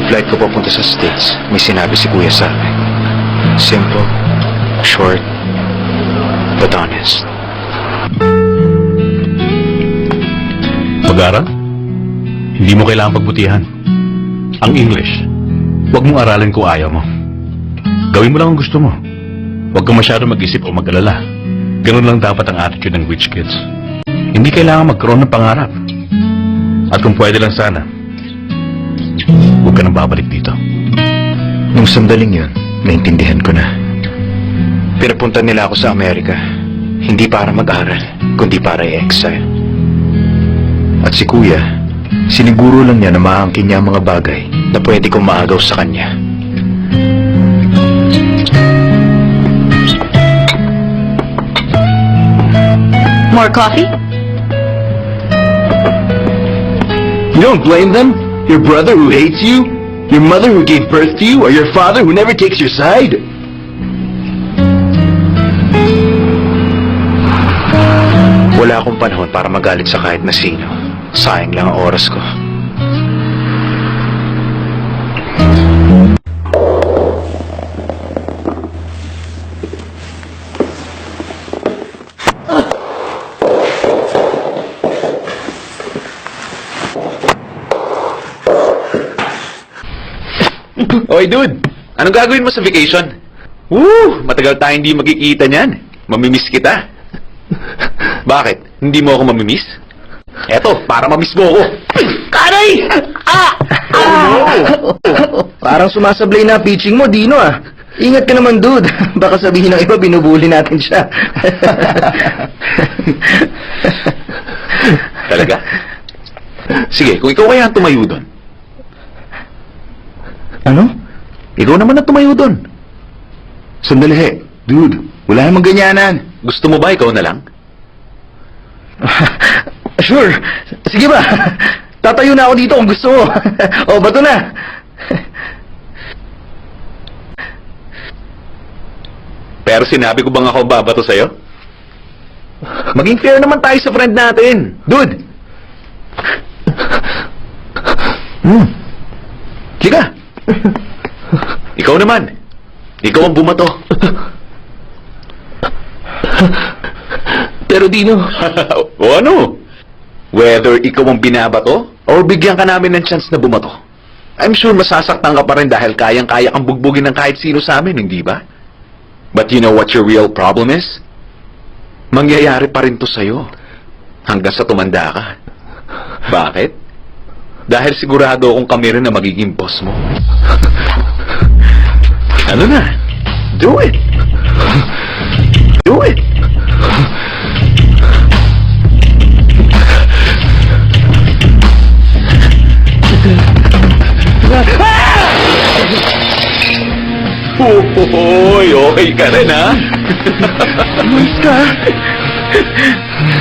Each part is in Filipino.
flight ko papunta sa States, may sinabi si Kuya sa akin. Simple, short, but honest. Mag-aral? Hindi mo kailangang pagbutihan. Ang English, huwag mong aralin kung ayaw mo. Gawin mo lang ang gusto mo. Huwag kang masyado mag-isip o mag-alala. Ganun lang dapat ang attitude ng rich kids. Hindi kailangan magkaroon ng pangarap. At kung pwede lang sana, huwag ka nang babalik dito. Nung sandaling yun, naintindihan ko na. Pinapunta nila ako sa Amerika, hindi para mag-aral, kundi para i-exile. At si Kuya, siniguro lang niya na maangkin niya ang mga bagay na pwede kong maagaw sa kanya. More coffee? You don't blame them? Your brother who hates you? Your mother who gave birth to you? Or your father who never takes your side? Wala akong panahon para magalit sa kahit na sino. Sayang lang ang oras ko. Oy, dude! Anong gagawin mo sa vacation? Matagal tayong hindi magkikita niyan. Mamimiss kita. Bakit? Hindi mo ako mamimiss? Eto, para mamiss mo ako. Aray! Parang sumasablay na pitching mo, Dino ah. Ingat ka naman, dude. Baka sabihin ng iba, binubuli natin siya. Talaga? Sige, kung ikaw kaya ang tumayo doon. Ano? Ikaw naman ang tumayo doon. Sandali, dude. Wala namang ganyanan. Gusto mo ba ikaw na lang? Sure. Sige ba? Tatayo na ako dito kung gusto mo. O, bato na. Pero sinabi ko bang ako babato sa'yo? Maging fair naman tayo sa friend natin. Dude! Sige. Ikaw naman. Ikaw ang bumato. Pero Dino, O ano? Whether ikaw ang binabato or bigyan ka namin ng chance na bumato, I'm sure masasaktan ka pa rin dahil kayang-kaya kang bugbugin ng kahit sino sa amin, hindi ba? But you know what your real problem is? Mangyayari pa rin to sa'yo hanggang sa tumanda ka. Bakit? Dahil sigurado akong kami rin na magiging boss mo. Ano na? Do it! Do it! Hoy, okay ka rin, ha? Luis ka?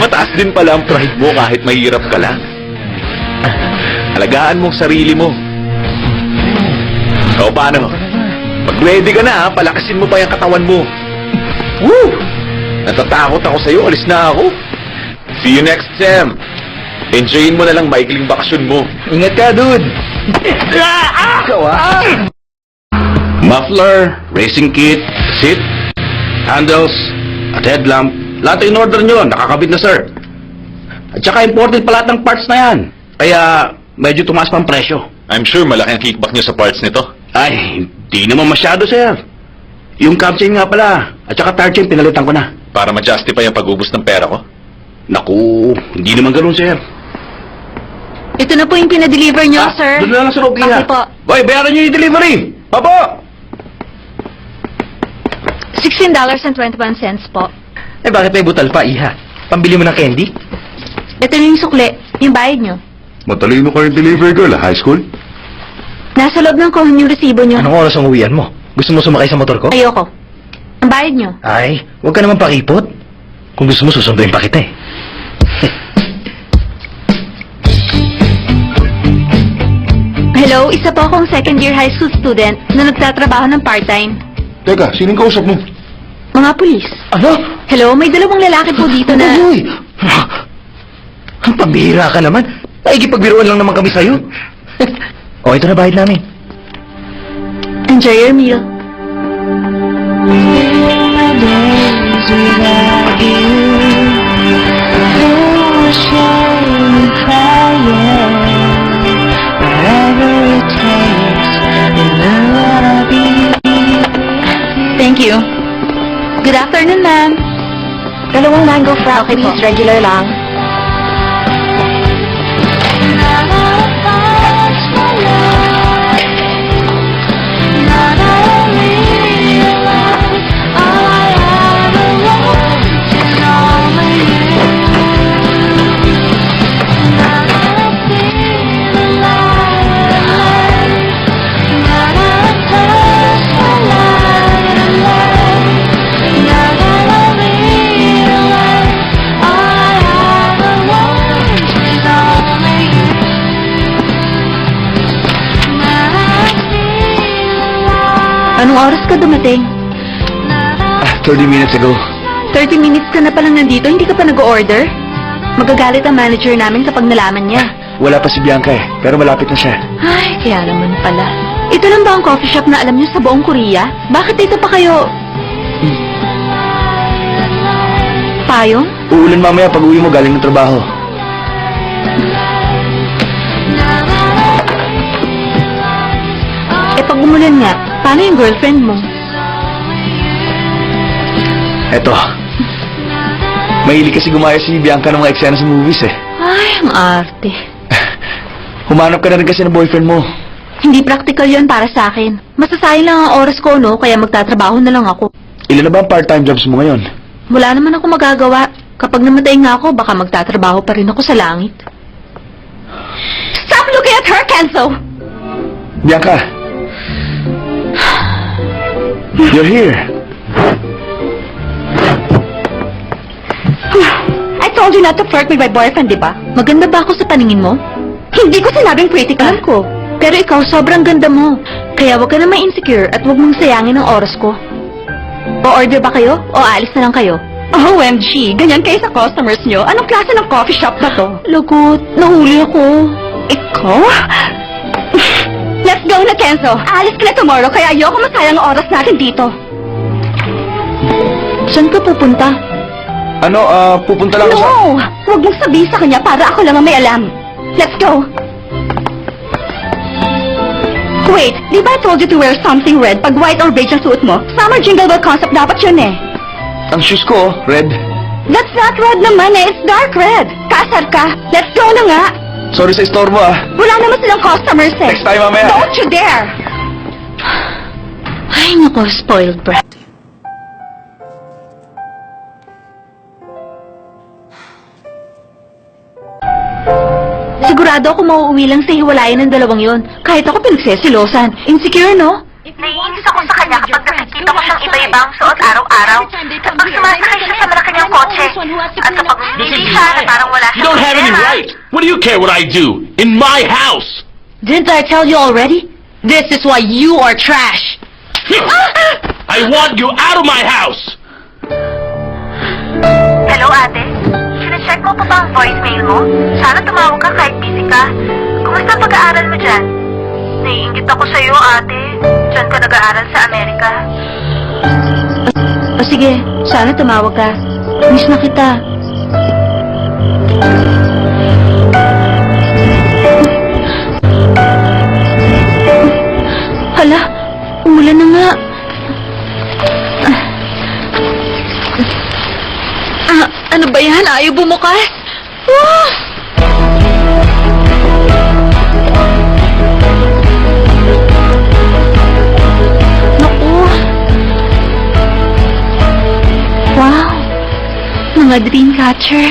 Mataas din pala ang pride mo kahit mahirap ka lang. Alagaan mong sarili mo. O paano? Mag-ready ka na, ha? Palakasin mo pa yung katawan mo. Woo! Natatakot ako sa'yo, alis na ako. See you next sem. Enjoyin mo na lang maikling bakasyon mo. Ingat ka, dude. Ikaw ah. Muffler, racing kit, seat, handles, at headlamp. Lahat in order nyo, nakakabit na sir. At saka important pa lahat ng parts na yan. Kaya medyo tumaas pa ang presyo. I'm sure malaki ang kickback nyo sa parts nito. Ay, hindi naman masyado sir. Yung cam chain nga pala, at saka tire chain pinalitan ko na. Para ma-justify ang pag-ubos ng pera ko. Naku, hindi naman ganun sir. Ito na po yung pinadeliver nyo, sir. Doon na lang sa loob niya. Okay po. Boy, bayaran nyo yung delivery. Opo! $16.21 po. Eh bakit may butal pa, Iha? Pambili mo ng candy? Ito na yung sukli, yung bayad nyo. Matalino ka yung delivery girl, high school? Nasa loob ng kohon yung resibo nyo. Anong oras ang uwian mo? Gusto mo sumakay sa motor ko? Ayoko. Ang bayad nyo. Ay, huwag ka naman pakipot. Kung gusto mo, susunduin pa kita eh. Hello, isa po akong second year high school student na nagtatrabaho ng part-time. Teka, sinong kausap mo? Mga pulis. Ano? Hello, may dalawang lalaki po dito na... Uy! Ang pambihira ka naman. Nakikipagbiruan lang naman kami sa'yo. O, ito na bayad namin. Enjoy your meal. Thank you. Good afternoon, ma'am. Dalawang mango frap, Okay po. please. Regular lang. Anong oras ka dumating? 30 minutes ago. 30 minutes ka na palang nandito, hindi ka pa nag-order? Magagalit ang manager namin kapag nalaman niya. Wala pa si Bianca eh, pero malapit na siya. Ay, kaya naman pala. Ito lang ba ang coffee shop na alam niyo sa buong Korea? Bakit dito pa kayo? Payong? Uulan mamaya pag uwi mo galing ng trabaho. Eh pag umulan nga, paano yung girlfriend mo? Eto. Mahilig kasi gumaya si Bianca ng mga eksena sa movies eh. Ay, ang arte. Humanap ka na rin kasi ng boyfriend mo. Hindi practical yon para sa akin. Masasayang lang ang oras ko, no? Kaya magtatrabaho na lang ako. Ilan na ba ang part-time jobs mo ngayon? Wala naman ako magagawa. Kapag namatay nga ako, baka magtatrabaho pa rin ako sa langit. Stop looking at her, Kenzo! Bianca! You're here. I told you not to flirt with my boyfriend, di ba? Maganda ba ako sa paningin mo? Hindi ko sinabing pretty ka. Alam ko. Pero ikaw, sobrang ganda mo. Kaya wag ka na ma-insecure at wag mong sayangin ang oras ko. O-order ba kayo? O aalis na lang kayo? OMG, ganyan kayo sa customers nyo? Anong klase ng coffee shop na to? Lagot, nahuli ako. Ikaw? Let's go na, Kenzo. Aalis ka na tomorrow, kaya ayoko masayang ang oras natin dito. Saan ka pupunta? Ano, pupunta lang ako sa... No! Huwag mong sabihin sa kanya para ako lang ang may alam. Let's go! Wait, di ba I told you to wear something red pag white or beige ang suot mo? Summer Jingle Bell concept dapat yun eh. Ang shoes ko, red. That's not red naman eh, it's dark red. Kasar ka. Let's go na nga. Sorry sa istorbo ah. Wala naman silang customers eh. Next time mamaya. Don't you dare! Ay, nako, spoiled brat. Sigurado ako mauuwi lang sa hiwalayan ng dalawang yon. Kahit ako pinagsesilosan. Insecure, no? Naiinis ako sa kanya kapag nakikita ko siyang iba-ibang suot araw-araw. Kapag sumasakay siya sa malaki niyang kotse. At kapag hindi siya na parang wala You don't have any right. What do you care what I do? In my house. Didn't I tell you already? This is why you are trash. I want you out of my house. Hello, ate? Sina-check mo pa ba ang voicemail mo? Sana tumawag ka kahit busy ka. Kumusta ang pag-aaral mo dyan? Naiingit ako sa'yo, ate. Diyan ka nag-aaral sa Amerika. O sige, sana tumawag ka. Miss na kita. Hala, umulan na nga. Ano ba yan? Ayaw bumukas? Ah! Naku. Wow. Mga dream catcher.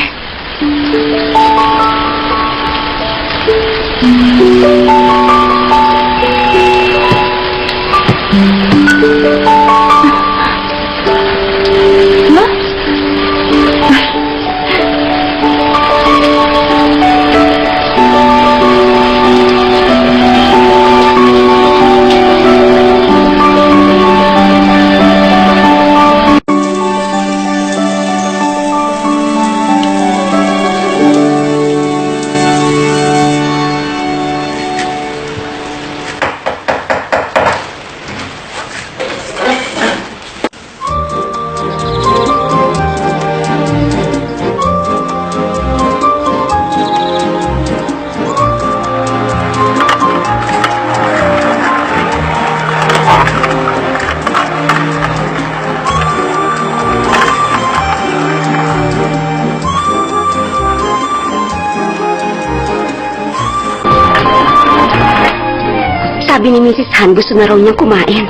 Sabi ni Mrs. Han, gusto na raw niyang kumain.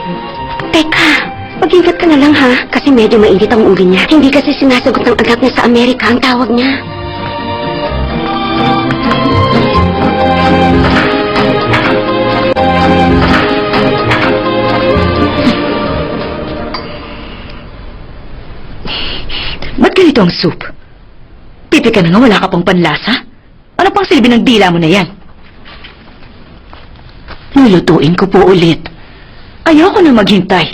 Teka, mag-ingat ka na lang ha, kasi medyo mainit ang ulo niya. Hindi kasi sinasagot ng anak niya sa Amerika ang tawag niya. Ba't ganito ang soup? Pipi ka na nga, wala ka pang panlasa? Ano pang silbi ng dila mo na yan? Lulutuin ko po ulit. Ayoko na maghintay.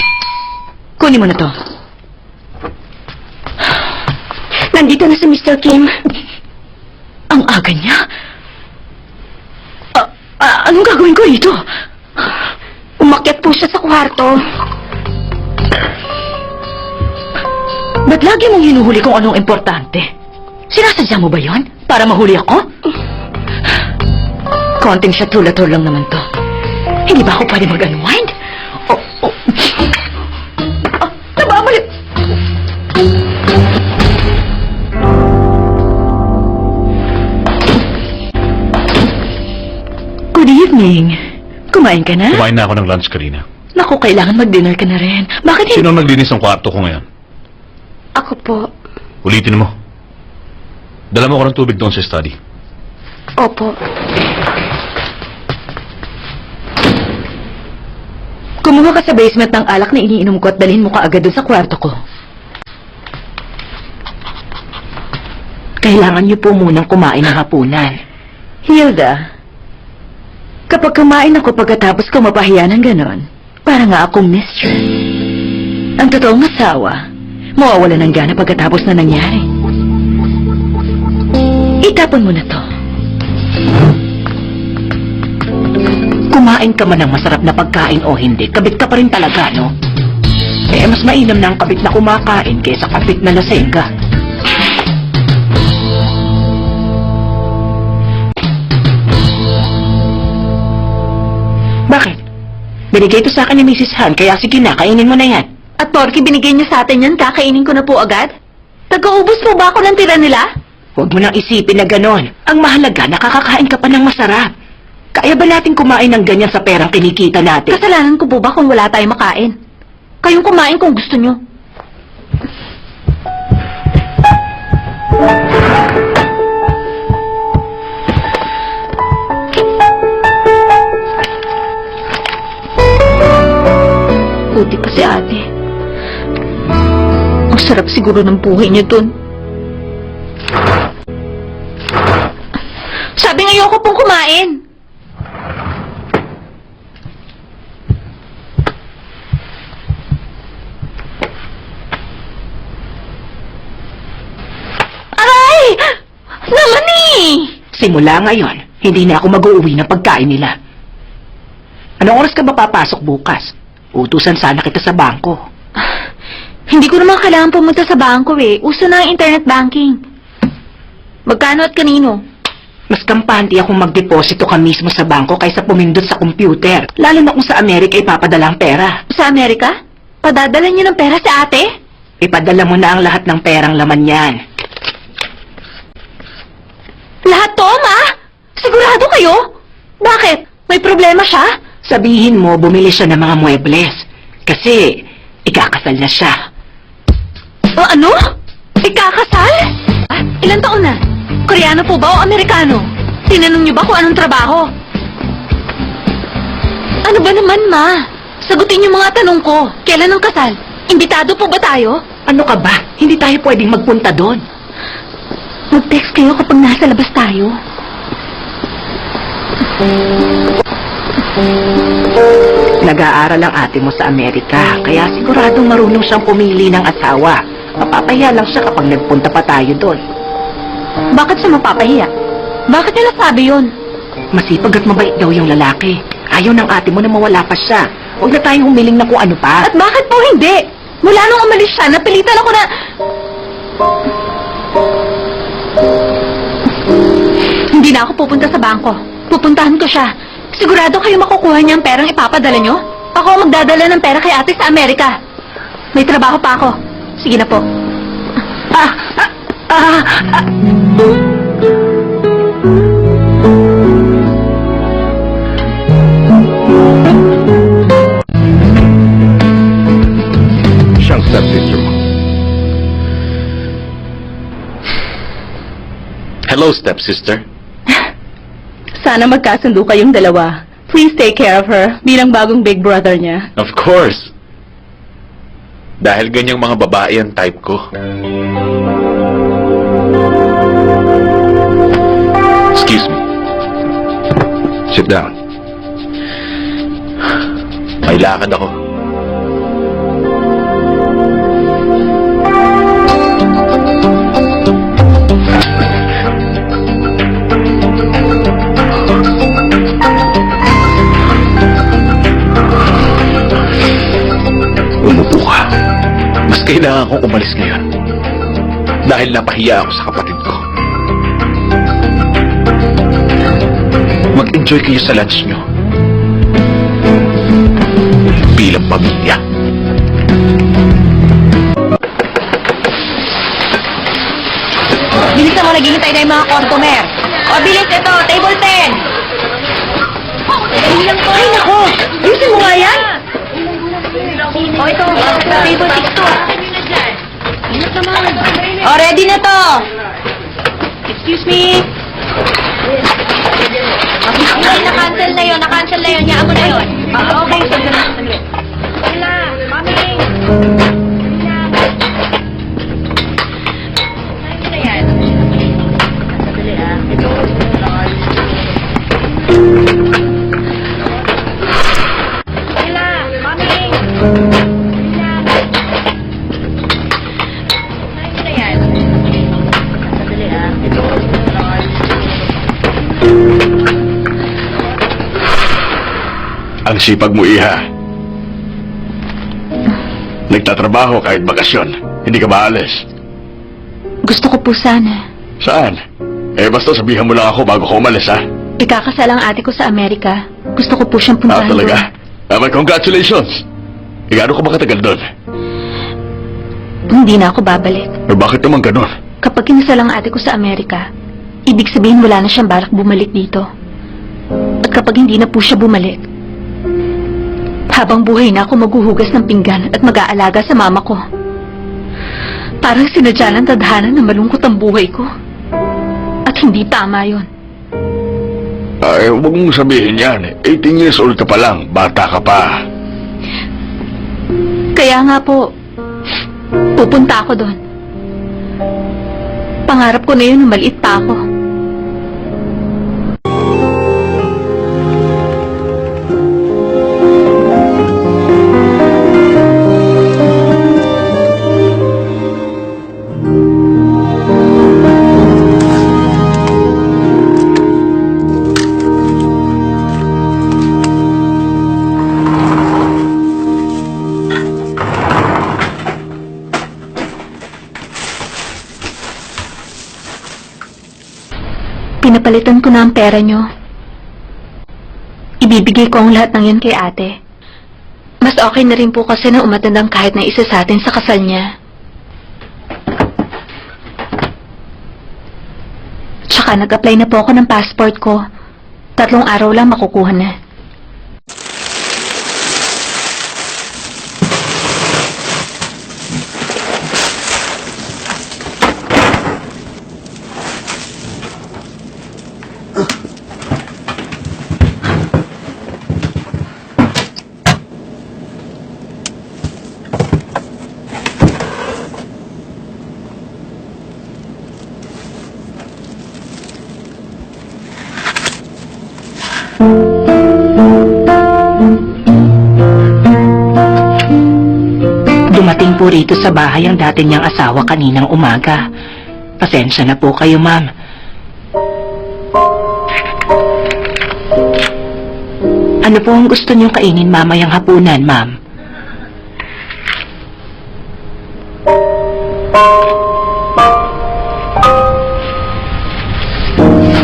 Kunin mo na to. Nandito na si Mr. Kim. Ang aga niya? Anong gagawin ko dito? Umakyat po siya sa kwarto. Ba't lagi mong hinuhuli kung anong importante? Sinasadya mo ba yon? Para mahuli ako? Konting shatulator lang naman to. Hindi ba ako pwede mag-unwind? Nababalik! Good evening. Kumain ka na? Kumain na ako ng lunch kanina. Naku, kailangan mag-dinner ka na rin. Bakit hindi? Sino ang naglinis ng kwarto ko ngayon? Ako po. Ulitin mo. Dala mo ako ng tubig doon sa study. Opo. Kumuha ka sa basement ng alak na iniinom ko at dalhin mo ka agad doon sa kwarto ko. Kailangan niyo po munang kumain ng hapunan. Hilda, kapag kumain ako pagkatapos ko mapahiya ng ganon, para nga akong mistress. Ang totoong asawa, mawawala ng gana pagkatapos na nangyari. Itapon mo na to. Kumain ka man ng masarap na pagkain o hindi, kabit ka pa rin talaga, no? Eh, mas mainam na ang kabit na kumakain kaysa kabit na lasengga. Bakit? Binigay ito sa akin ni Mrs. Han, kaya sige na, kainin mo na yan. At porky binigay niya sa atin yan, kakainin ko na po agad? Taga-ubos mo ba ako ng tira nila? Huwag mo nang isipin na ganon. Ang mahalaga, nakakakain ka pa ng masarap. Kaya ba natin kumain ng ganyan sa perang kinikita natin? Kasalanan ko po ba kung wala tayong makain? Kayong kumain kung gusto nyo. Buti pa si ate. Ang sarap siguro ng buhay niya dun. Sabi nga ayoko pong kumain. Aray! Naman eh! Simula ngayon, hindi na ako mag-uuwi ng pagkain nila. Anong oras ka ba papasok bukas? Utusan sana kita sa bangko. Hindi ko naman kailangan pumunta sa bangko eh. Uso na ang internet banking. Magkano at kanino? Mas kampante akong magdeposito ka mismo sa bangko kaysa pumindot sa computer. Lalo na kung sa Amerika ipapadala ang pera. Sa Amerika? Padadala niyo ng pera sa ate? Ipadala mo na ang lahat ng perang laman yan. Lahat to, ma? Sigurado kayo? Bakit? May problema siya? Sabihin mo, bumili siya ng mga muebles. Kasi, ikakasal na siya. Ano? Ikakasal? Ilan taon na? Koreano po ba o Amerikano? Tinanong niyo ba kung anong trabaho? Ano ba naman, ma? Sagutin niyo mga tanong ko. Kailan ang kasal? Imbitado po ba tayo? Ano ka ba? Hindi tayo pwedeng magpunta doon. Mag-text kayo kapag nasa labas tayo. Nag-aaral ang ate mo sa Amerika, kaya siguradong marunong siyang pumili ng asawa. Mapapahiya lang siya kapag nagpunta pa tayo doon. Bakit siya mapapahiya? Bakit niya nasabi yun? Masipag at mabait daw yung lalaki. Ayaw ng ate mo na mawala pa siya. Huwag na tayong humiling na kung ano pa. At bakit po hindi? Mula nung umalis siya, napilitan ako na... Hindi na ako pupunta sa bangko. Pupuntahan ko siya. Sigurado kayo makukuha niya ang perang ipapadala niyo? Ako ang magdadala ng pera kay ate sa Amerika. May trabaho pa ako. Sige na po. Hello, stepsister. Sana magkasundo kayong dalawa. Please take care of her bilang bagong big brother niya. Of course. Dahil ganyang mga babae ang type ko. Excuse me. Sit down. May lakad ako. Umupo ka. Mas kailangan kong umalis ngayon. Dahil napahiya ako sa kapatid ko. Mag-enjoy kayo sa lunch nyo. Bilang pamilya. Bilisan mo, naghihintay na yung mga customer. O, bilis ito, table 10. Ay, nako! Bilisan mo nga yan! O, ito, table 6 to. O, ready na to! Excuse me? Okay, na-cancel na yun, na-cancel na yun. Yaan mo na yun. Okay, saglit. Wala, mami! Ang sipag mo, Iha. Nagtatrabaho kahit bakasyon. Hindi ka maalis. Gusto ko po sana. Saan? Basta sabihan mo lang ako bago ka umalis, ha? Ikakasal ang ate ko sa Amerika. Gusto ko po siyang puntahan Talaga? doon. Congratulations! Gaano ka ba katagal doon? Hindi na ako babalik. Bakit naman ganun? Kapag kinasal ang ate ko sa Amerika, ibig sabihin wala na siyang balak bumalik dito. At kapag hindi na po siya bumalik, habang buhay na ako maghuhugas ng pinggan at mag-aalaga sa mama ko. Parang sinadya ng tadhana na malungkot ang buhay ko. At hindi tama yon. Huwag mong sabihin yan. 18 years old ka pa lang. Bata ka pa. Kaya nga po, pupunta ako doon. Pangarap ko na yun nung maliit pa ako. Pinapalitan ko na ang pera nyo. Ibibigay ko ang lahat ng yan kay ate. Mas okay na rin po kasi na umatandang kahit na isa sa atin sa kasal niya. Tsaka nag-apply na po ako ng passport ko. 3 araw lang makukuha na. Dumating po rito sa bahay ang dati niyang asawa kaninang umaga. Pasensya na po kayo, ma'am. Ano po ang gusto niyong kainin mamayang hapunan, ma'am?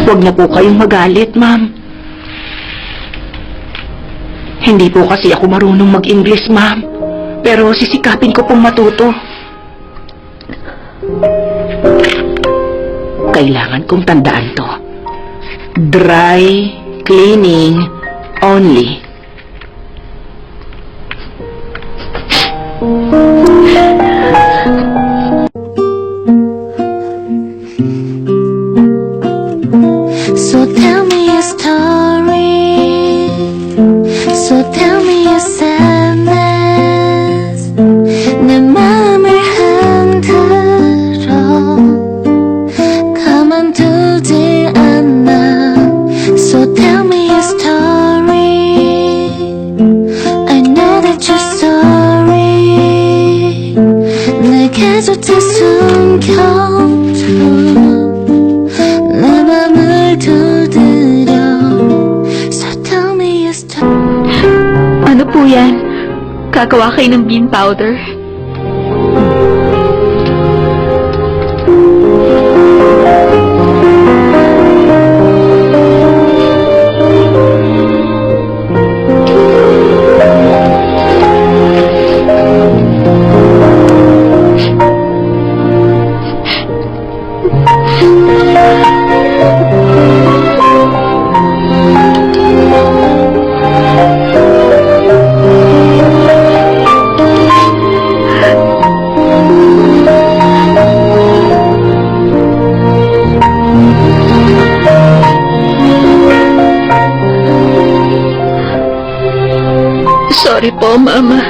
Huwag na po kayong magalit, ma'am. Hindi po kasi ako marunong mag-English, ma'am. Pero sisikapin ko pong matuto. Kailangan kong tandaan to. Dry cleaning only. So tell me a story. So tell me a sadness. 내 맘을 흔들어 가만두질 않아. So tell me a story. I know that you're sorry. 내게조차 숨겨둔 내 맘을 두드려. So tell me a story. Ano po yan? Gagawa kayo ng bean powder? Sorry po, Mama.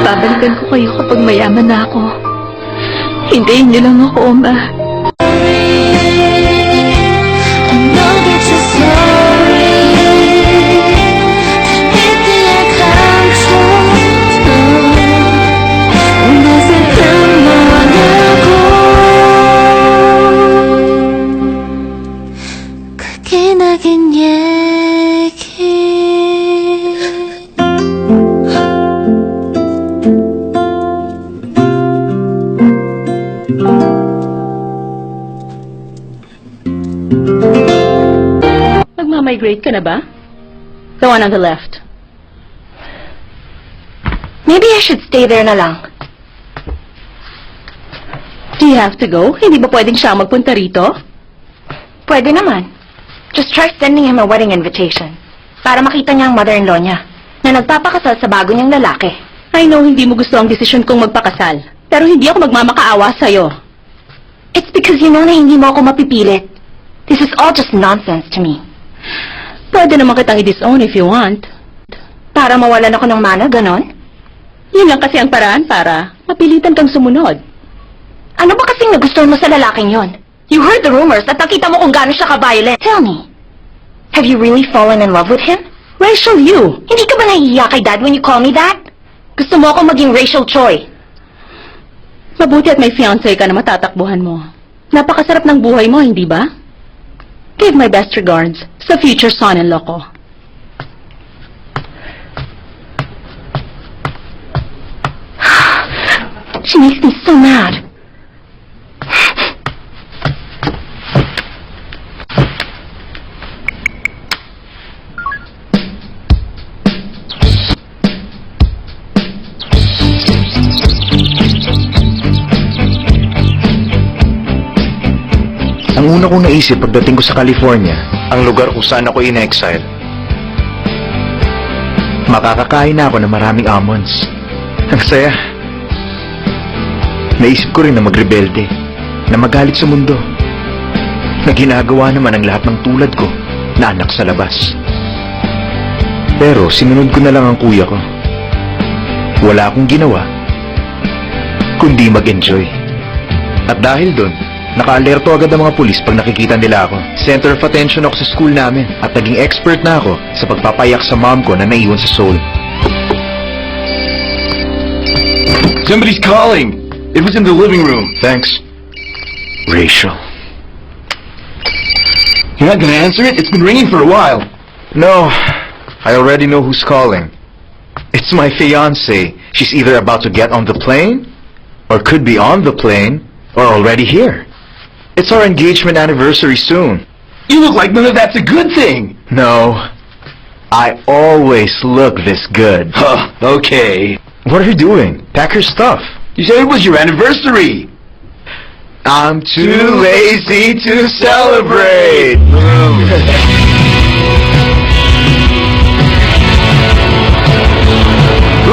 Babalikan ko kayo kapag mayaman na ako. Hintayin niyo lang ako, Ma. I know that you're sorry. Hindi akangkot nasaktan mo ako. 그게 나긴 얘기. Magmamigrate ka na ba? The one on the left. Maybe I should stay there na lang. Do you have to go? Hindi ba pwedeng siya magpunta rito? Pwede naman. Just try sending him a wedding invitation. Para makita niya ang mother-in-law niya na nagpapakasal sa bago niyang lalaki. I know hindi mo gusto ang desisyon kong magpakasal. Pero hindi ako magmamakaawa sa'yo. It's because you know na hindi mo ako mapipilit. This is all just nonsense to me. Pwede naman kitang i-disown if you want. Para mawalan ako ng mana, ganon? Yun lang kasi ang paraan para mapilitan kang sumunod. Ano ba kasing nagustuhan mo sa lalaking yon? You heard the rumors at nakita mo kung gaano siya ka-violent. Tell me, have you really fallen in love with him? Rachel, you! Hindi ka ba nahihiya kay Dad when you call me that? Gusto mo akong maging Rachel Choi. Mabuti at may fiancé ka na matatakbuhan mo. Napakasarap ng buhay mo, hindi ba? Give my best regards sa future son-in-law ko. She makes me so mad. Ang una kong naisip pagdating ko sa California, ang lugar kung saan ako in-exile. Makakakain na ako ng maraming almonds. Ang saya. Naisip ko rin na magrebelde, na magalit sa mundo, na ginagawa naman ang lahat ng tulad ko na anak sa labas. Pero sinunod ko na lang ang kuya ko. Wala akong ginawa, kundi mag-enjoy. At dahil doon, naka-alerto agad ang mga pulis pag nakikita nila ako. Center of attention ako sa school namin at naging expert na ako sa pagpapayak sa mom ko na naiwan sa Seoul. Somebody's calling. It was in the living room. Thanks, Rachel. You're not gonna answer it? It's been ringing for a while. No, I already know who's calling. It's my fiancée. She's either about to get on the plane, or could be on the plane, or already here. It's our engagement anniversary soon. You look like none of that's a good thing. No, I always look this good. Huh, okay. What are you doing? Pack your stuff. You said it was your anniversary. I'm too lazy to celebrate.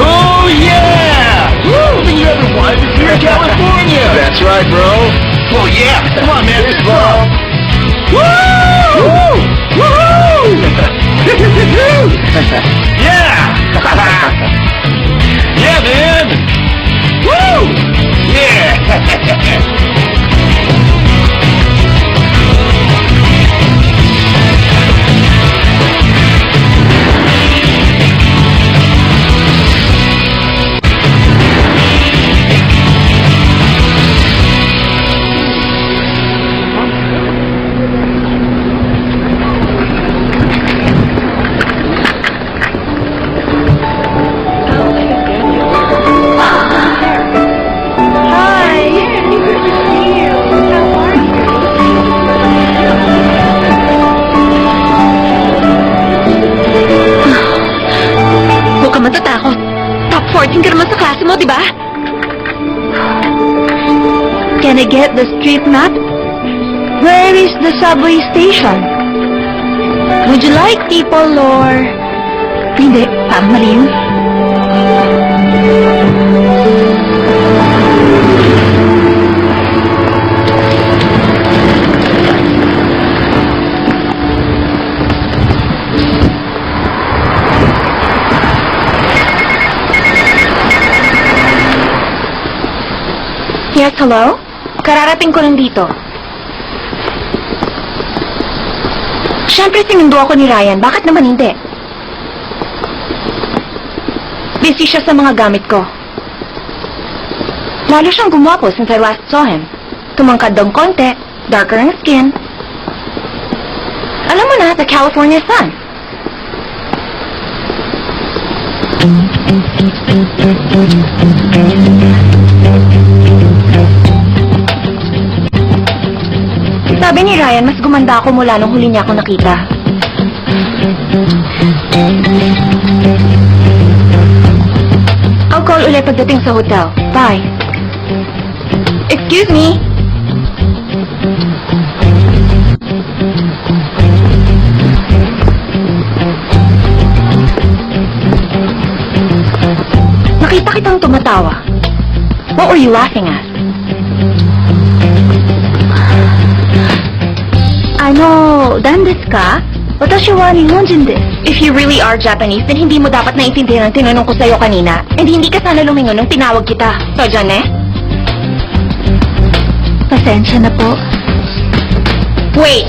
Oh, yeah! Woo! You ever wanted to hear California? That's right, bro. Oh, yeah! Come on, man. Let's go. Woo! Yeah! Yeah, man! Woo! Yeah! Huwag ka matatakot. Top 14 ka naman sa klase mo, di ba? Can I get the street map? Where is the subway station? Would you like people or... Hindi, parang mali yun. Yes, hello? Kararating ko lang dito. Siyempre, sinundo ako ni Ryan. Bakit naman hindi? Busy siya sa mga gamit ko. Lalo siyang gumwapo since I last saw him. Tumangkad daw konti, darker ang skin. Alam mo na, the California sun. Sabi ni Ryan, mas gumanda ako mula nung huli niya ako nakita. I'll call ulit pagdating sa hotel. Bye. Excuse me. Nakita kitang tumatawa. What were you laughing at? Dan desu ka? Watashi wa Nihonjin desu. If you really are Japanese, then hindi mo dapat naintindihan ang tinanong ko sa'yo kanina. And hindi ka sana lumingon nung tinawag kita. So, dyan eh? Pasensya na po. Wait!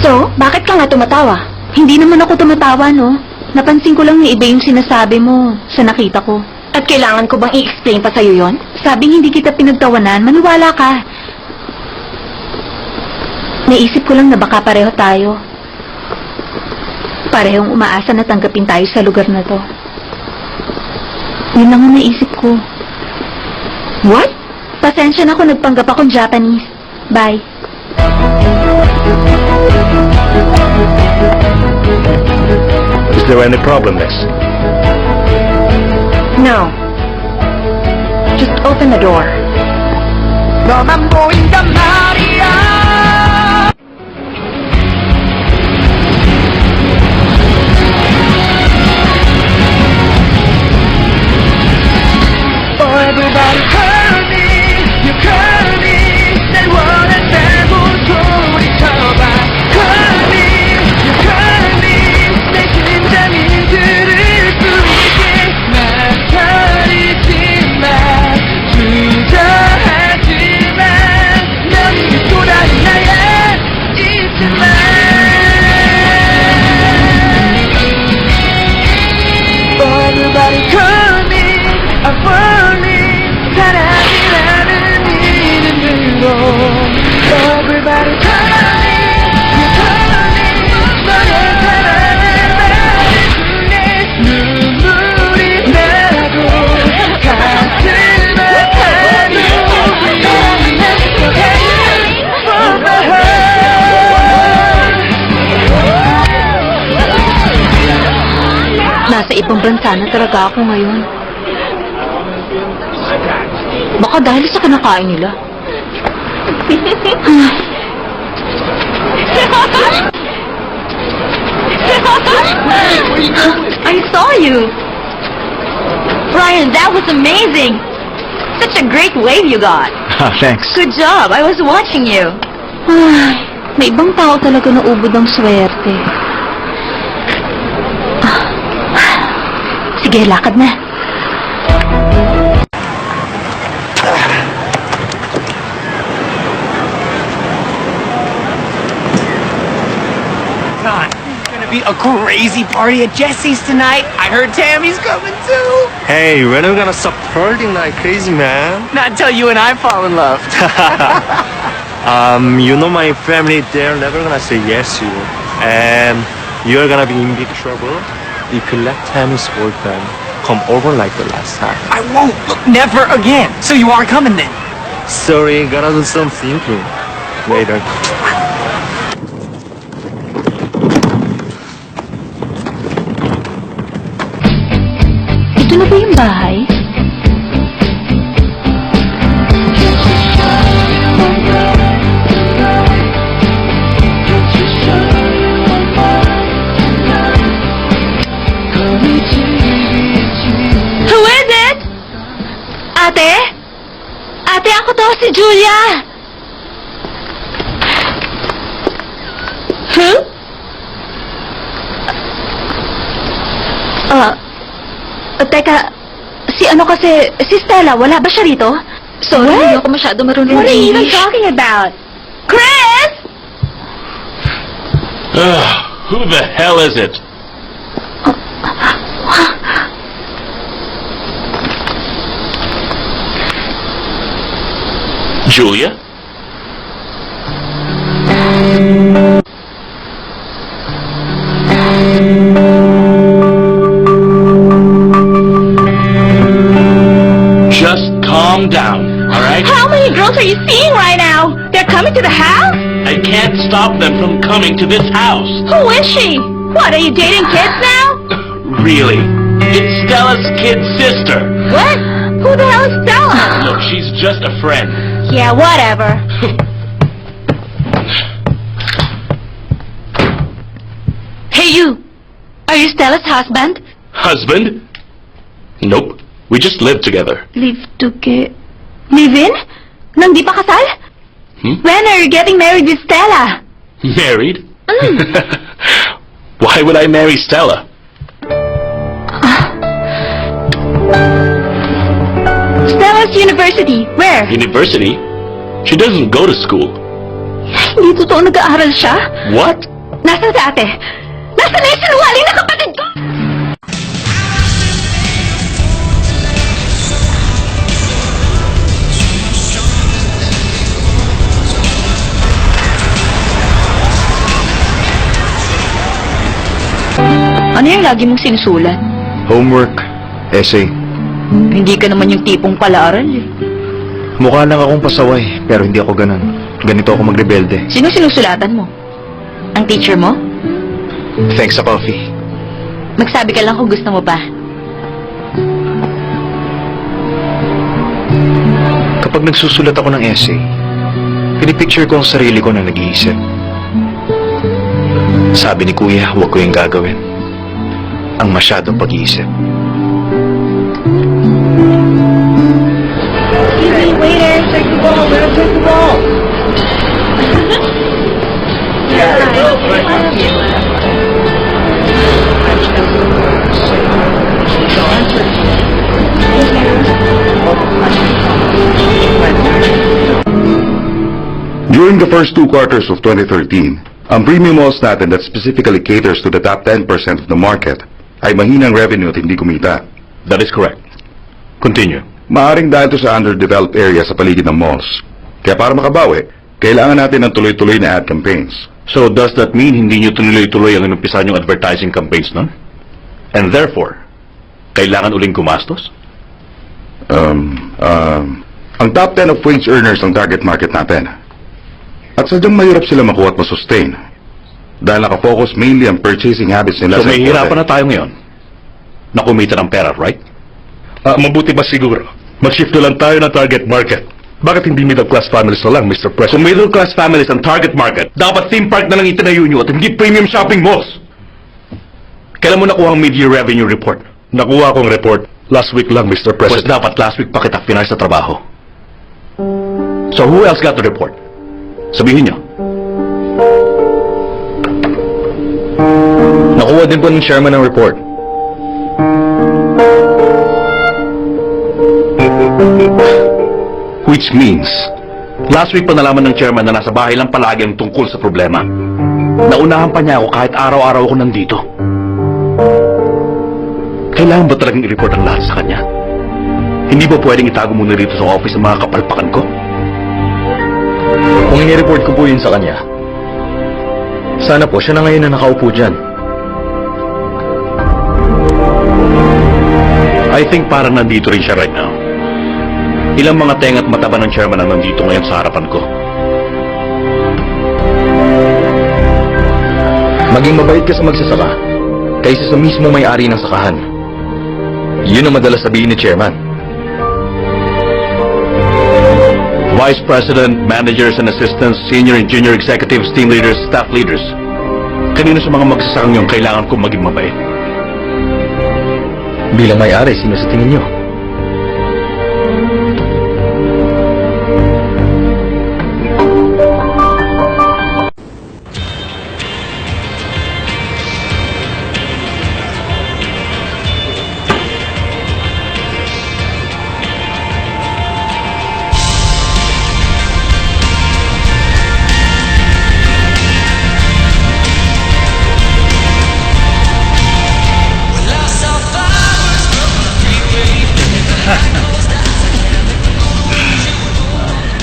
So, bakit ka nga tumatawa? Hindi naman ako tumatawa, no? Napansin ko lang na iba yung sinasabi mo sa nakita ko. At kailangan ko bang i-explain pa sa'yo yon? Sabing hindi kita pinagtawanan, maniwala ka. Naisip ko lang na baka pareho tayo. Parehong umaasa na tanggapin tayo sa lugar na to. Yun lang ang naisip ko. What? Pasensya na kung nagpanggap akong Japanese. Bye. Is there any problem, miss? No. Just open the door. 너만 보인단 말이야. Everybody call me, you call me. 날 원한다고 소리쳐봐. Call me, you call me. 내 심장이 들을 수 있게 망설이지 마. 주저하지 마. 넌 na talaga ako ngayon. Baka dahil sa kinakain nila. I saw you. Ryan, that was amazing. Such a great wave you got. Thanks. Good job. I was watching you. Ay, may ibang tao talaga na ubod ang swerte. Sige, lakad na. God, it's gonna be a crazy party at Jesse's tonight. I heard Tammy's coming too. Hey, when are we gonna stop partying like crazy, man? Not until you and I fall in love. You know my family, they're never gonna say yes to you. And you're gonna be in big trouble if you let Tammy's boyfriend come over like the last time. I won't. Look, never again. So you are coming then? Sorry, gotta do some thinking. Later. Ito na ba yung bahay? Who is it? Ate? Ate, ako to, si Julia. Huh? Teka, si ano kasi, si Stella, wala ba siya rito? Sorry, hindi ako masyado marunong What are you even English. talking about? Chris! Who the hell is it? Julia? Just calm down, all right? How many girls are you seeing right now? They're coming to the house? I can't stop them from coming to this house. Who is she? What, are you dating kids now? Really? It's Stella's kid sister. What? Who the hell is Stella? Look, she's just a friend. Yeah, whatever. Hey you! Are you Stella's husband? Husband? Nope. We just live together. Live in? Nang di pa kasal? When are you getting married with Stella? Married? Why would I marry Stella? Stella's university. Where? University? She doesn't go to school. Hindi totoo nag-aaral siya? What? Nasaan si ate? Nasaan na yung sinungaling na kapatid ko? Ano yung lagi mong sinusulat? Homework, essay. Hindi ka naman yung tipong palaaral eh. Mukha lang akong pasaway, pero hindi ako ganun. Ganito ako magrebelde. Sino sinusulatan mo? Ang teacher mo? Thanks sa coffee. Magsabi ka lang kung gusto mo pa. Kapag nagsusulat ako ng essay, pinipicture ko ang sarili ko na nag-iisip. Sabi ni Kuya, huwag ko yung gagawin. Ang masyadong pag-iisip. Waiter, take the ball, man, take the ball. During the first 2 quarters of 2013, ang premium malls natin that specifically caters to the top 10% of the market ay mahinang revenue at hindi kumita. That is correct. Continue. Maaring dahil to sa underdeveloped area sa paligid ng malls. Kaya para makabawi, kailangan natin ng tuloy-tuloy na ad campaigns. So does that mean hindi nyo tuloy-tuloy ang inumpisan yung advertising campaigns nun? And therefore, kailangan uling gumastos? Ang top 10 of wage earners ang target market natin. At sadyang mahirap sila makuha at masustain. Dahil nakafocus mainly ang purchasing habits nila So sa may hirapan na tayo ngayon. na kumita ng pera, right? Mabuti ba siguro? Mag-shift na lang tayo ng target market. Bakit hindi middle class families na lang, Mr. Kung President? middle class families ang target market, dapat theme park na lang itinayo nyo at hindi premium shopping malls. Kailan mo nakuha ang mid-year revenue report? Nakuha akong report last week lang, Mr. Pues President. dapat last week pa kita final sa trabaho. So who else got the report? Sabihin nyo. Nakuha din po ng chairman ng report. Which means, last week pa nalaman ng chairman na nasa bahay lang palagi ang tungkol sa problema. Naunahan pa niya ako kahit araw-araw ako nandito. Kailangan ba talagang i-report ang lahat sa kanya? Hindi ba pwedeng itago muna rito sa office ang mga kapalpakan ko? Kung ini-report ko po yun sa kanya, sana po siya na ngayon na nakaupo dyan. I think parang nandito rin siya right now. Ilang mga tenga at mataba ng chairman ang nandito ngayon sa harapan ko. Maging mabait ka sa magsasaka, kaysa sa mismo may-ari ng sakahan. Yun ang madalas sabihin ni chairman. Vice President, managers and assistants, senior and junior executives, team leaders, staff leaders. Kanino sa mga magsasakang yung kailangan kong maging mabait? Bilang may-ari, sino sa tingin nyo?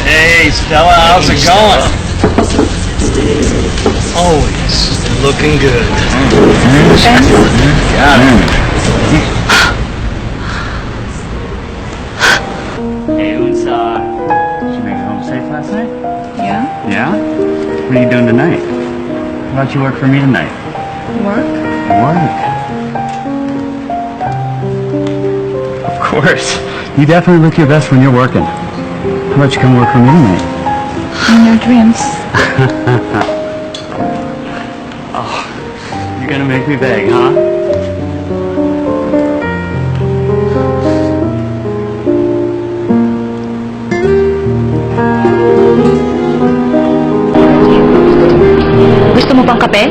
Hey, Stella, how's it going? Always looking good. Got it. Hey, Unsa. Did you make it home safe last night? Yeah? Yeah? What are you doing tonight? How about you work for me tonight? Work? Work. Of course. You definitely look your best when you're working. How about you come work for me tonight? In your dreams. Oh, you're gonna make me beg, huh? Gusto mo bang kape?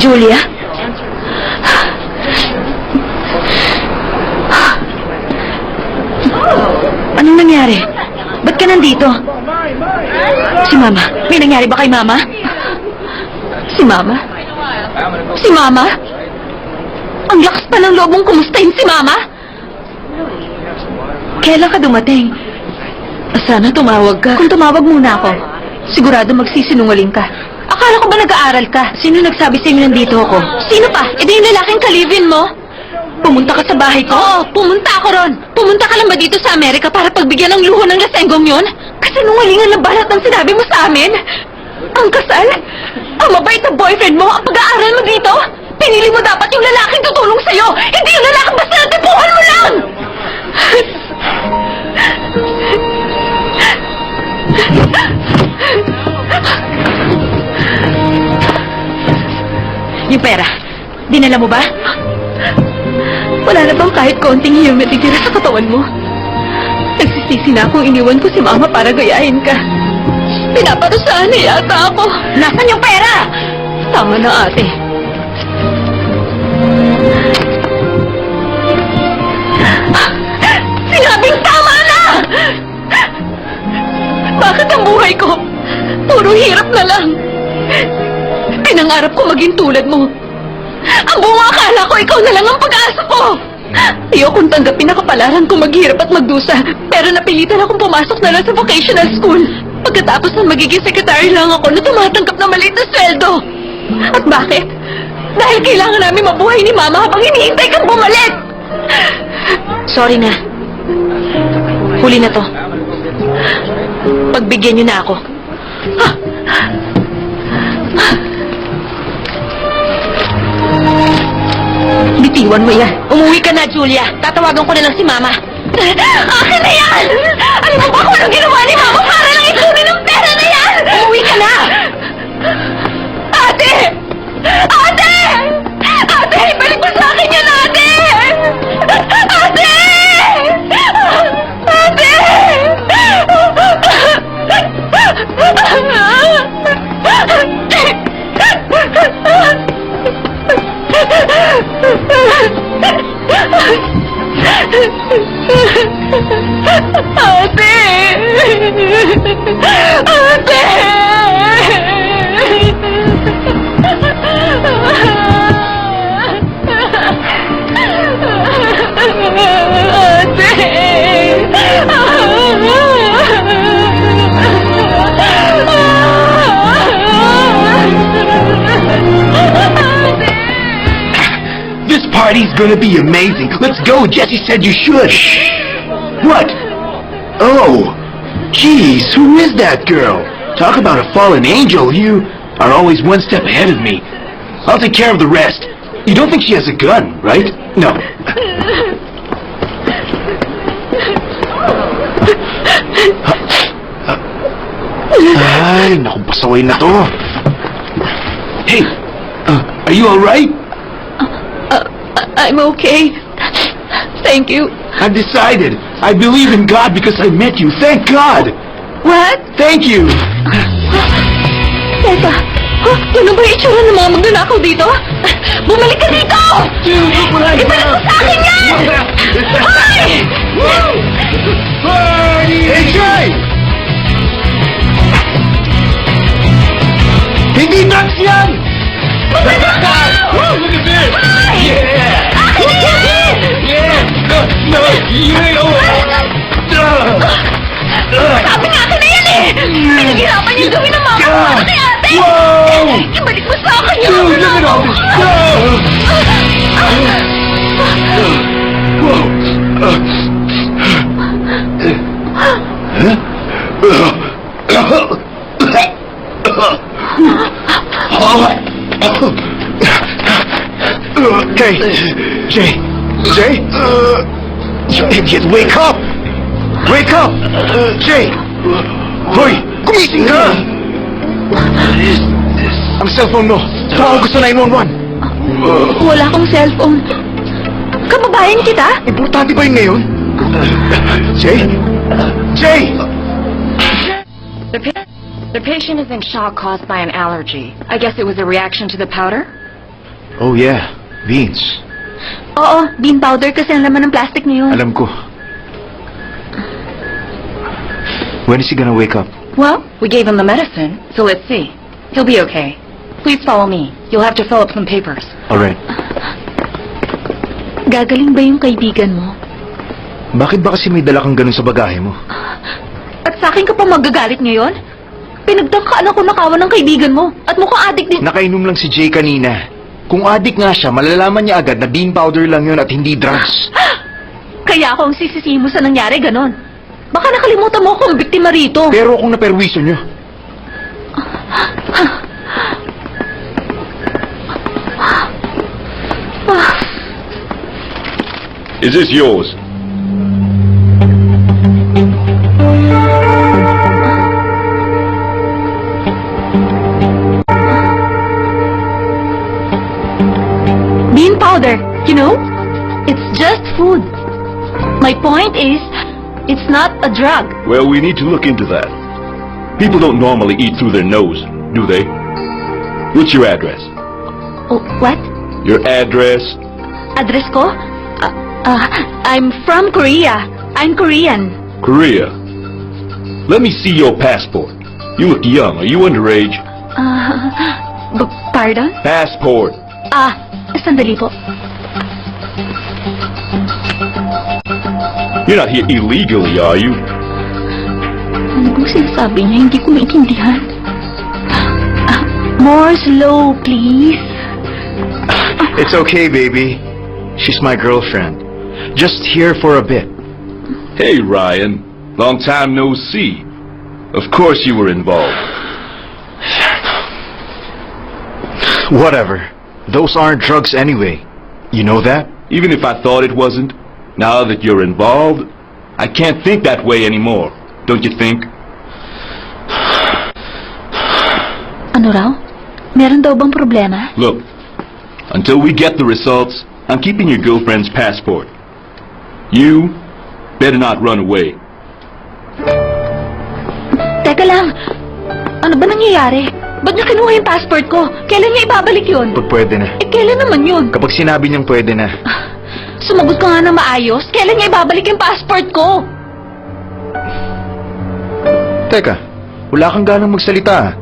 Julia? Anong nangyari? Ba't ka nandito? Si Mama. May nangyari ba kay Mama? Si Mama? Si Mama? Ang lakas pa ng loob mong kumustahin si Mama? Kailan ka dumating? Sana tumawag ka. Kung tumawag muna ako, sigurado magsisinungaling ka. Akala ko ba nag-aaral ka? Sino nagsabi sa'yo nandito ako? Sino pa? E di yung lalaking kalibin mo? Pumunta ka sa bahay ko? Oo, pumunta ako ron. Pumunta ka lang ba dito sa Amerika para pagbigyan ng luho ng lasenggong yun? Kasinungalingan na balat ang sinabi mo sa amin? Ang kasal? Ang mabait na boyfriend mo? Ang pag-aaral mo dito? Pinili mo dapat yung lalaking tutulong sa'yo, hindi yung lalaking basta natipuhan mo lang! Yung pera, dinala mo ba? Wala na bang kahit konting hiyong natitira sa katawan mo? Nagsisisi na akong iniwan ko si Mama para gayahin ka. Pinaparusahan na yata ako. Nasaan yung pera? Tama na, ate. Sinabing tama na! Bakit ang buhay ko? Puro hirap na lang. Pinangarap ko maging tulad mo. Ang buong akala ko ikaw na lang ang pag-asa ko! Ayokong tanggapin na kapalaran kong maghirap at magdusa, pero napilitan akong pumasok na lang sa vocational school. Pagkatapos na magiging secretary lang ako na tumatanggap ng maliit na sweldo. At bakit? Dahil kailangan namin mabuhay ni Mama habang hinihintay kang bumalik! Sorry na. Huli na to. Pagbigyan niyo na ako. Bitiwan mo yan. Umuwi ka na, Julia. Tatawagan ko na lang si Mama. Akin na yan! Alam mo ba kung anong ginawa ni Mama para lang ikunin ang pera na yan? Umuwi ka na! Ate! Ate! Ate! Balik mo sa akin yan, ate! Ate! Ate! Ate! Ate! This party's gonna be amazing. Let's go. Jesse said you should. Shh. What? Oh. Jeez, who is that girl? Talk about a fallen angel. You are always one step ahead of me. I'll take care of the rest. You don't think she has a gun, right? No. Ay, naku, pasaway na to. Hey, are you alright? I'm okay. Thank you. I've decided. I believe in God because I met you. Thank God. What? Thank you. Teka, ano ba yung itsura ng mga magnanakaw dito? Bumalik ka dito! Dude, look what I Ibalik mo sa akin yan! Hoy! Hey, Jay! Hindi nuts yan! Magnanakaw! Look at this! Hoy! Yeah! Akin na yan! Yeah! No, you ain't Sabi nga akin na yan eh! Pinaghirapan niyo gawin ng mama ko para kay ate! Whoa! Ibalik mo sa akin yan! Dude, look at all this Jay! Idiot, wake up! Wake up! Jay! Hoy! Gumising ka! Ang cellphone mo! Tawag ko sa 911! Wala akong cellphone. Kababayan kita? Importante ba yun ngayon? Jay? Jay! The patient is in shock caused by an allergy. I guess it was a reaction to the powder? Oh yeah, beans. Oo, bean powder kasi ang laman ng plastic na yun. Alam ko. When is he gonna wake up? Well, we gave him the medicine, so let's see. He'll be okay. Please follow me. You'll have to fill up some papers. Alright. Gagaling ba yung kaibigan mo? Bakit ba kasi may dala kang ganun sa bagahe mo? At sa akin ka pa magagalit ngayon? Pinagtangkaan ako nakawan ng kaibigan mo. At mukhang adik din. Nakainom lang si Jay kanina. Kung adik nga siya, malalaman niya agad na bean powder lang yun at hindi drugs. Kaya ako ang sisisihin mo sa nangyari, ganon. Baka nakalimutan mo akong biktima rito. Pero kung naperwiso niyo. Is this yours? Bean powder, you know? It's just food. My point is, it's not a drug. Well, we need to look into that. People don't normally eat through their nose, do they? What's your address? Oh, what? Your address? Address ko? I'm from Korea. I'm Korean. Korea. Let me see your passport. You look young. Are you underage? Pardon? Passport. Sandali po. You're not here illegally, are you? Ano bang sinasabi niya? Hindi ko maintindihan. More slow, please. It's okay, baby. She's my girlfriend. Just here for a bit. Hey, Ryan. Long time no see. Of course you were involved. Whatever. Those aren't drugs anyway. You know that? Even if I thought it wasn't, now that you're involved, I can't think that way anymore. Don't you think? Ano raw? Meron daw bang problema? Look, until we get the results, I'm keeping your girlfriend's passport. You better not run away. Teka lang. Ano ba nangyayari? Ba't niya kinuha yung passport ko? Kailan niya ibabalik yun? Pag pwede na. Eh, kailan naman yun? Kapag sinabi niyang pwede na. Sumagot ka nga na maayos. Kailan niya ibabalik yung passport ko? Teka, wala kang ganang magsalita.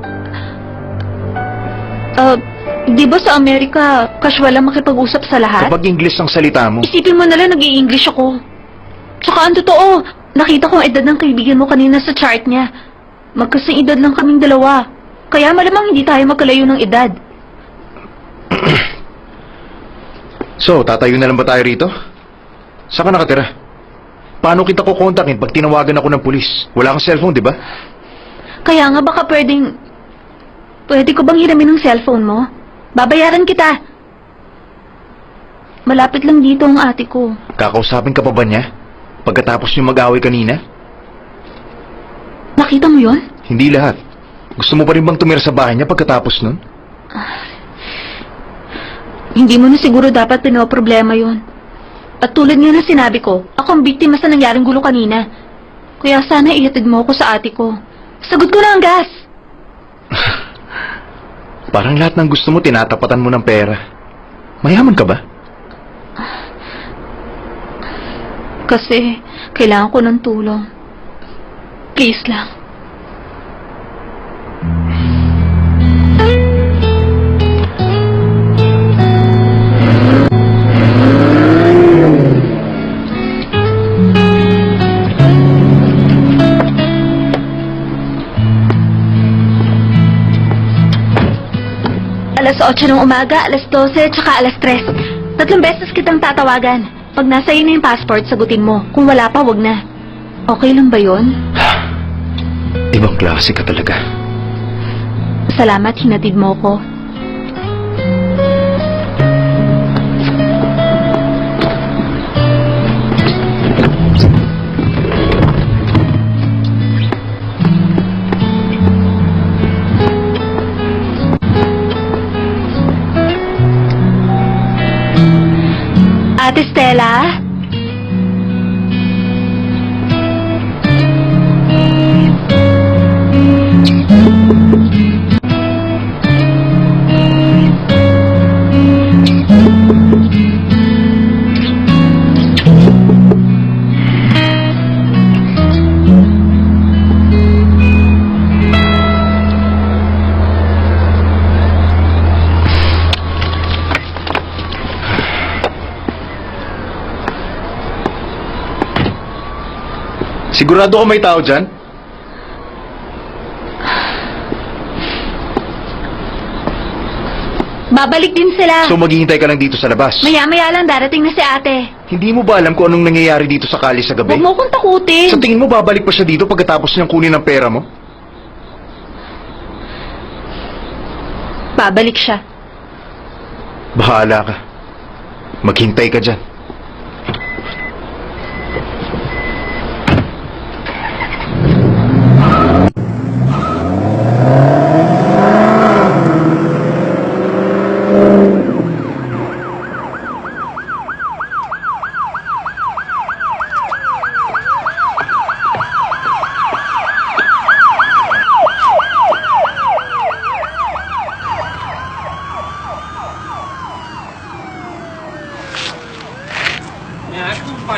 Di ba sa Amerika, casual lang makipag-usap sa lahat? Kapag English ang salita mo. Isipin mo na lang nag-i-English ako. Tsaka ang totoo, nakita ko ang edad ng kaibigan mo kanina sa chart niya. Magkasing edad lang kaming dalawa. Kaya malamang hindi tayo magkalayo ng edad. So, tatayo na lang ba tayo rito? Saan ka nakatira? Paano kita kukontakin pag tinawagan ako ng pulis? Wala kang cellphone, di ba? Kaya nga baka pwede ko bang hiramin ng cellphone mo? Babayaran kita. Malapit lang dito ang ate ko. Kakausapin ka pa ba niya? Pagkatapos niyo mag-away kanina? Nakita mo yon? Hindi lahat. Gusto mo pa rin bang tumira sa bahay niya pagkatapos nun? Hindi mo na siguro dapat pinoproblema yon. At tulad nga na sinabi ko, ako ang biktima sa nangyaring gulo kanina. Kaya sana ihatid mo ako sa ate ko. Sagot ko na ang gas! Parang lahat ng gusto mo tinatapatan mo ng pera. Mayaman ka ba? Kasi kailangan ko ng tulong. Please lang. Alas 8 ng umaga, alas 12, tsaka alas 3. 3 beses kitang tatawagan. Pag nasa iyo na yung passport, sagutin mo. Kung wala pa, wag na. Okay lang ba yon? Ibang klase ka talaga. Salamat, hinatid mo ko. Ate Stella? Sigurado ka may tao dyan? Babalik din sila. So maghihintay ka lang dito sa labas? Maya-maya lang darating na si ate. Hindi mo ba alam kung anong nangyayari dito sa kali sa gabi? Huwag mo kong takutin. Sa tingin mo babalik pa siya dito pagkatapos niyang kunin ang pera mo? Babalik siya. Bahala ka. Maghintay ka dyan.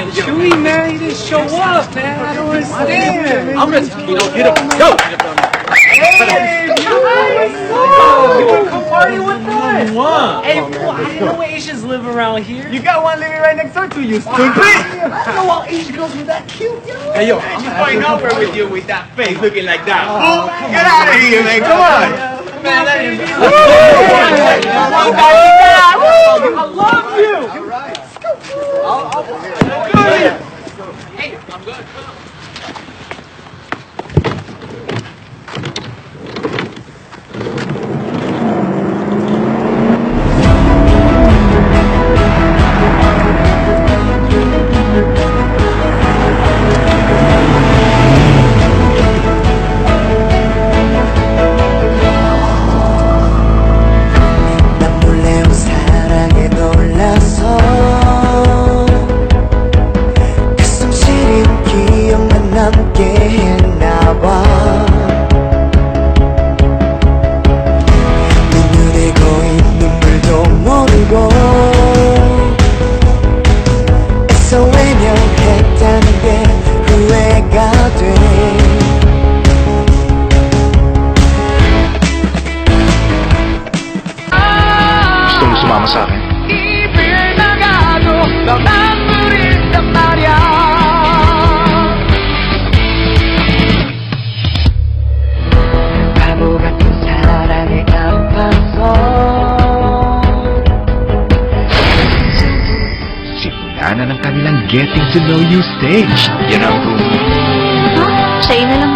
Chewy, man, he didn't show up, man. I don't understand. I'm gonna, get him. Go! Come party with us! Hey, fool, I didn't know Asians live around here. You got one living right next door to you, stupid! I know all Asian girls were that cute, yo! Hey, yo, I'm going over with you with that face looking like that. Fool, get out of here, man, come on! Man, that is... I love you! Hey, I'm good. Gusto mo sumama sa akin? Simula na ng kanilang getting to know you stage. Yan ang room. Sa'yo na lang